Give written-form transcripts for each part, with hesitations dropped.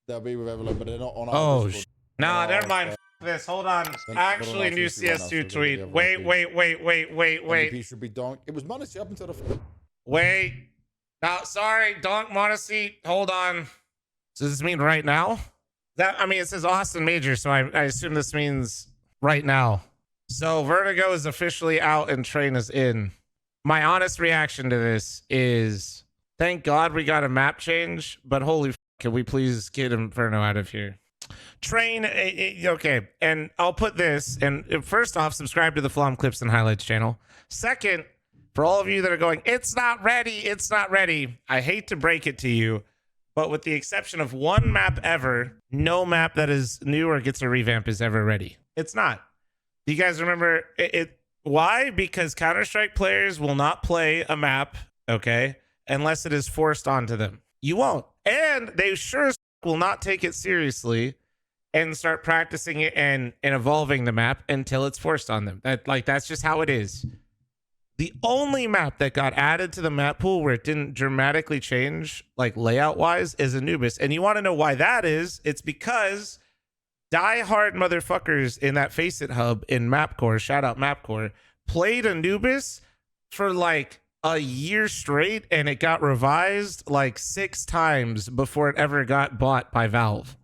they'll be with Evelyn, but they're not on our Oh, Discord. nah, never mind. Uh, This. Hold on. Then Actually, put on new our CC right now, so CS2 we're tweet. gonna be Wait, over wait, wait, wait, wait, wait. MVP should be Donk. It was Monacy up until the. Wait. Now, sorry, Donk Modesty. Hold on. Does this mean right now? I mean, it says Austin Major, so I assume this means right now. So Vertigo is officially out and Train is in. My honest reaction to this is, thank God we got a map change, but holy f, can we please get Inferno out of here? Train, okay, and I'll put this, and first off, subscribe to the fl0m Clips and Highlights channel. Second, for all of you that are going, it's not ready, I hate to break it to you, but with the exception of one map ever, no map that is new or gets a revamp is ever ready. It's not. Do you guys remember it? Why? Because Counter-Strike players will not play a map, okay, unless it is forced onto them. You won't. And they sure as will not take it seriously and start practicing it and evolving the map until it's forced on them. That's just how it is. The only map that got added to the map pool where it didn't dramatically change, like layout wise, is Anubis. And you want to know why that is? It's because die-hard motherfuckers in that Face It hub in Mapcore, shout out Mapcore, played Anubis for like a year straight, and it got revised like 6 times before it ever got bought by Valve.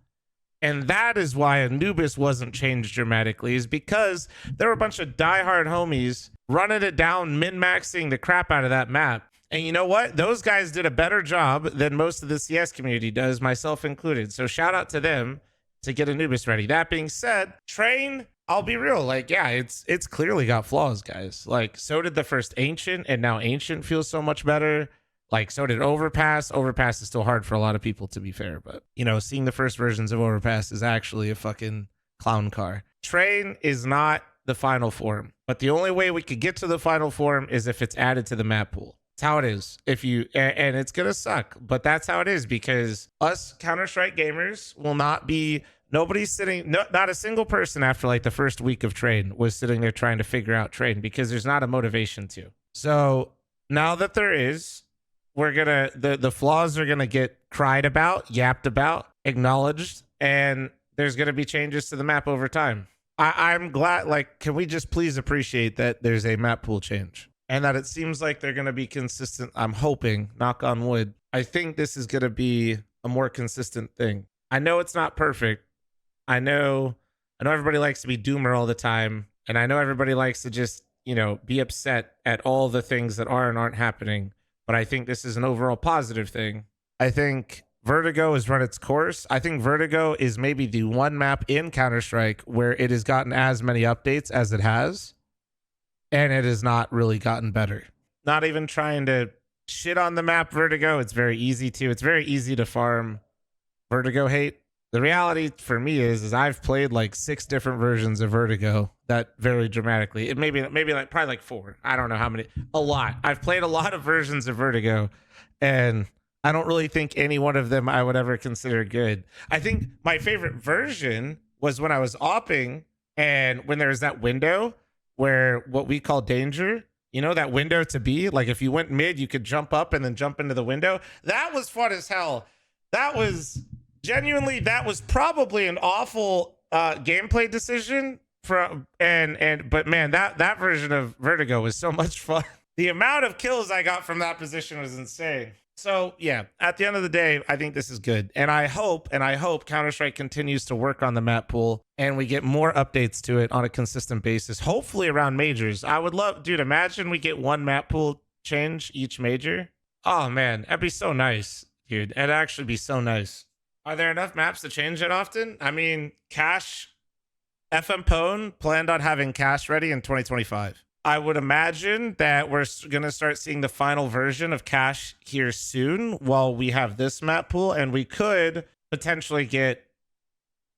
And that is why Anubis wasn't changed dramatically, is because there were a bunch of diehard homies running it down, min-maxing the crap out of that map. And you know what? Those guys did a better job than most of the CS community does, myself included. So shout out to them to get Anubis ready. That being said, Train, I'll be real. Like, yeah, it's clearly got flaws, guys. Like, so did the first Ancient, and now Ancient feels so much better. Like, so did Overpass. Overpass is still hard for a lot of people, to be fair. But, you know, seeing the first versions of Overpass is actually a fucking clown car. Train is not the final form. But the only way we could get to the final form is if it's added to the map pool. It's how it is. If you, and it's going to suck. But that's how it is, because us Counter-Strike gamers will not be, nobody's sitting, not a single person after like the first week of Train was sitting there trying to figure out Train, because there's not a motivation to. So now that there is, we're gonna, the flaws are gonna get cried about, yapped about, acknowledged, and there's gonna be changes to the map over time. I'm glad, like, can we just please appreciate that there's a map pool change and that it seems like they're gonna be consistent. I'm hoping, knock on wood, I think this is gonna be a more consistent thing. I know it's not perfect. I know everybody likes to be doomer all the time, and I know everybody likes to just, you know, be upset at all the things that are and aren't happening. But I think this is an overall positive thing. I think Vertigo has run its course. I think Vertigo is maybe the one map in Counter-Strike where it has gotten as many updates as it has, and it has not really gotten better. Not even trying to shit on the map Vertigo. It's very easy to. It's very easy to farm Vertigo hate. The reality for me is I've played like 6 different versions of Vertigo that vary dramatically. It maybe like probably like 4. I don't know how many. A lot. I've played a lot of versions of Vertigo, and I don't really think any one of them I would ever consider good. I think my favorite version was when I was opping, and when there was that window where what we call danger, you know, that window to be like, if you went mid, you could jump up and then jump into the window. That was fun as hell. That was genuinely, that was probably an awful gameplay decision but man, that version of Vertigo was so much fun. The amount of kills I got from that position was insane. So yeah, at the end of the day, I think this is good. And I hope Counter-Strike continues to work on the map pool and we get more updates to it on a consistent basis, hopefully around majors. I would love, dude, imagine we get one map pool change each major. Oh man, that'd be so nice, dude. It'd actually be so nice. Are there enough maps to change it often? I mean, Cash, FM Pwn planned on having Cash ready in 2025. I would imagine that we're going to start seeing the final version of Cash here soon while we have this map pool, and we could potentially get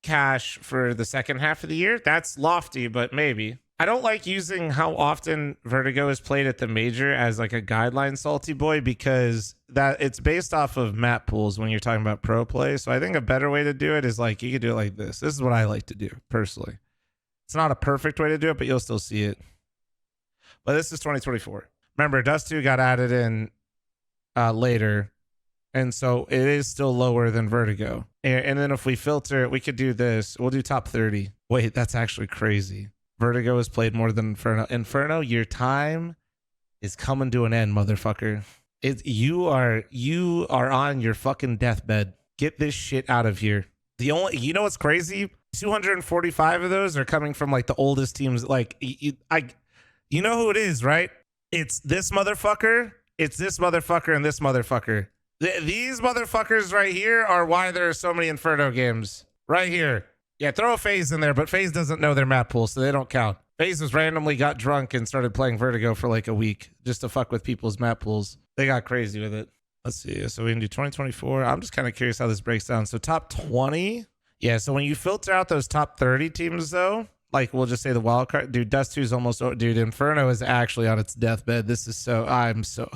Cash for the second half of the year. That's lofty, but maybe. I don't like using how often Vertigo is played at the major as like a guideline, salty boy, because that it's based off of map pools when you're talking about pro play. So I think a better way to do it is like, you could do it like this. This is what I like to do personally. It's not a perfect way to do it, but you'll still see it. But this is 2024. Remember, Dust 2 got added in later. And so it is still lower than Vertigo. And then if we filter it, we could do this. We'll do top 30. Wait, that's actually crazy. Vertigo has played more than Inferno. Inferno, your time is coming to an end, motherfucker. You are on your fucking deathbed. Get this shit out of here. You know what's crazy? 245 of those are coming from like the oldest teams. Like you know who it is, right? It's this motherfucker. It's this motherfucker and this motherfucker. These motherfuckers right here are why there are so many Inferno games. Right here. Yeah, throw a FaZe in there, but FaZe doesn't know their map pool, so they don't count. FaZe was randomly got drunk and started playing Vertigo for like a week just to fuck with people's map pools. They got crazy with it. Let's see. So we can do 2024. I'm just kind of curious how this breaks down. So top 20. Yeah, so when you filter out those top 30 teams, though, like we'll just say the wild card, dude, Dust 2 is almost, dude, Inferno is actually on its deathbed. This is I'm so,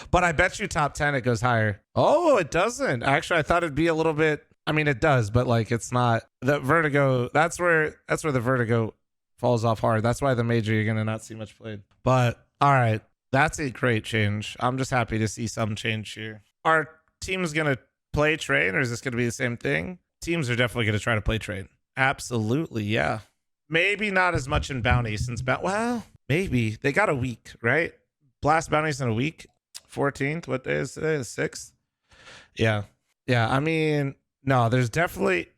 but I bet you top 10 it goes higher. Oh, it doesn't. Actually, I thought it'd be a little bit, I mean, it does, but like it's not. The Vertigo, that's where the Vertigo falls off hard. That's why the major you're going to not see much played. But all right, that's a great change. I'm just happy to see some change here. Are teams going to play train or is this going to be the same thing? Teams are definitely going to try to play train. Absolutely, yeah. Maybe not as much in bounty since well, maybe they got a week, right? Blast bounties in a week. 14th. What day is today? The 6th. Yeah. I mean, no, there's definitely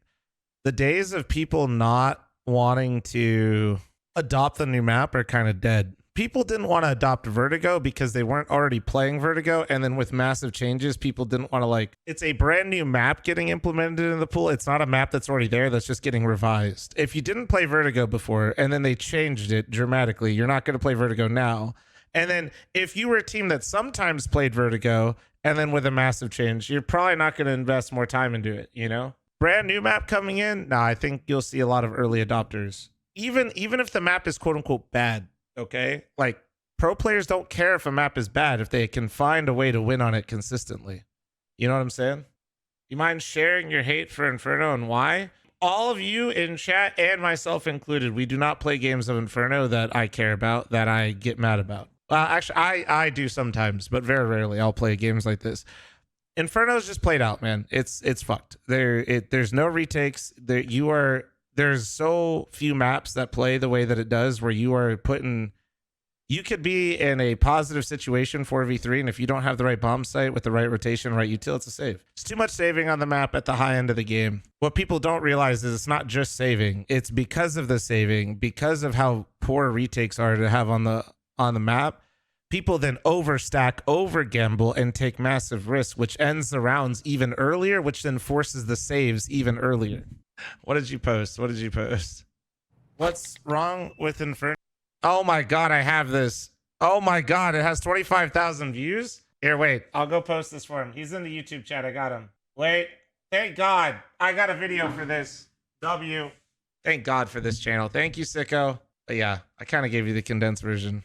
the days of people not wanting to adopt the new map are kind of dead. People didn't want to adopt Vertigo because they weren't already playing Vertigo. And then with massive changes, people didn't want to it's a brand new map getting implemented in the pool. It's not a map that's already there. That's just getting revised. If you didn't play Vertigo before and then they changed it dramatically, you're not going to play Vertigo now. And then if you were a team that sometimes played Vertigo and then with a massive change, you're probably not going to invest more time into it. You know, brand new map coming in. I think you'll see a lot of early adopters, even if the map is quote unquote bad. Okay, like pro players don't care if a map is bad if they can find a way to win on it consistently. You know what I'm saying? You mind sharing your hate for Inferno and why? All of you in chat and myself included, we do not play games of Inferno that I care about, that I get mad about. Actually, I do sometimes, but very rarely I'll play games like this. Inferno's just played out, man. It's fucked. There's no retakes. There's so few maps that play the way that it does, where you could be in a positive situation 4v3, and if you don't have the right bomb site with the right rotation, right util, it's a save. It's too much saving on the map at the high end of the game. What people don't realize is it's not just saving. It's because of the saving, because of how poor retakes are to have on the map. People then overstack, over gamble, and take massive risks, which ends the rounds even earlier, which then forces the saves even earlier. What did you post? What's wrong with Inferno? Oh my God, I have this. Oh my God, it has 25,000 views. Here, wait, I'll go post this for him. He's in the YouTube chat. I got him. Wait, thank God. I got a video for this. Thank God for this channel. Thank you, Sicko. But yeah, I kind of gave you the condensed version.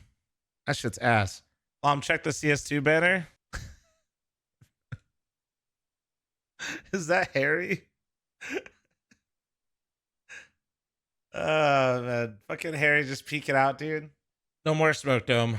That shit's ass. Check the CS2 banner. Is that Harry? Oh man, fucking Harry just peeking out, dude. No more smoke dome.